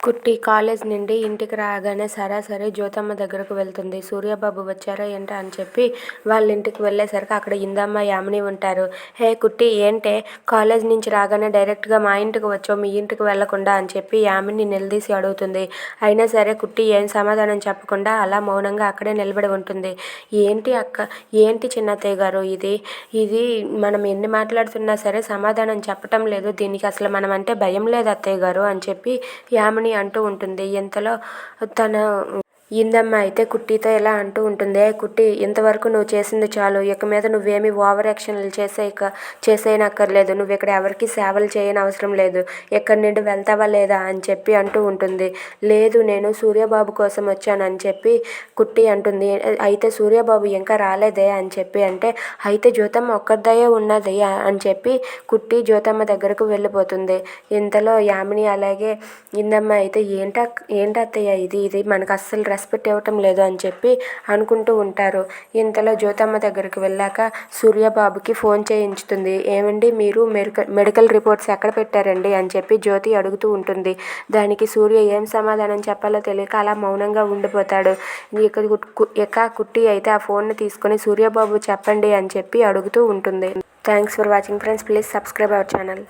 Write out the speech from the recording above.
కుట్టి కాలేజ్ నుండి ఇంటికి రాగానే సరాసరి జ్యోతమ్మ దగ్గరకు వెళ్తుంది. సూర్యబాబు వచ్చారా ఏంటా అని చెప్పి వాళ్ళ ఇంటికి వెళ్ళేసరికి అక్కడ ఇందమ్మ, యామిని ఉంటారు. హే కుట్టి, ఏంటే కాలేజ్ నుంచి రాగానే డైరెక్ట్గా మా ఇంటికి వచ్చావు, మీ ఇంటికి వెళ్లకుండా అని చెప్పి యామిని నిలదీసి అడుగుతుంది. అయినా సరే కుట్టి ఏం సమాధానం చెప్పకుండా అలా మౌనంగా అక్కడే నిలబడి ఉంటుంది. ఏంటి అక్క, ఏంటి చిన్నత్తయ్య గారు, ఇది మనం ఎన్ని మాట్లాడుతున్నా సరే సమాధానం చెప్పటం లేదు, దీనికి అసలు మనం అంటే భయం లేదు అత్తయ్య గారు అని చెప్పి యామిని అంటూ ఉంటుంది. ఇంతలో తన ఇందమ్మ అయితే కుట్టితో ఇలా అంటూ ఉంటుంది. కుట్టి, ఇంతవరకు నువ్వు చేసింది చాలు, ఇక మీద నువ్వేమీ ఓవర్ యాక్షన్లు చేసేయనక్కర్లేదు, నువ్వు ఇక్కడ ఎవరికి సేవలు చేయని అవసరం లేదు, ఎక్కడి నుండి వెళ్తావా లేదా అని చెప్పి అంటూ ఉంటుంది. లేదు, నేను సూర్యబాబు కోసం వచ్చాను అని చెప్పి కుట్టి అంటుంది. అయితే సూర్యబాబు ఇంకా రాలేదే అని చెప్పి అంటే, అయితే జ్యోతమ్మ ఒక్కరిదయే ఉన్నది అని చెప్పి కుట్టి జ్యోతమ్మ దగ్గరకు వెళ్ళిపోతుంది. ఇంతలో యామిని అలాగే ఇందమ్మ అయితే ఏంటత్తయ్య ఇది మనకు అస్సలు రెస్పెక్ట్ ఇవ్వటం లేదు అని చెప్పి అనుకుంటూ ఉంటారు. ఇంతలో జ్యోతమ్మ దగ్గరికి వెళ్ళాక సూర్యబాబుకి ఫోన్ చేయించుతుంది. ఏమండి, మీరు మెడికల్ రిపోర్ట్స్ ఎక్కడ పెట్టారండి అని చెప్పి జ్యోతి అడుగుతూ ఉంటుంది. దానికి సూర్య ఏం సమాధానం చెప్పాలో తెలియక అలా మౌనంగా ఉండిపోతాడు. ఇక కుట్టి అయితే ఆ ఫోన్ని తీసుకొని సూర్యబాబు చెప్పండి అని చెప్పి అడుగుతూ ఉంటుంది. Thanks for watching friends. Please subscribe our channel.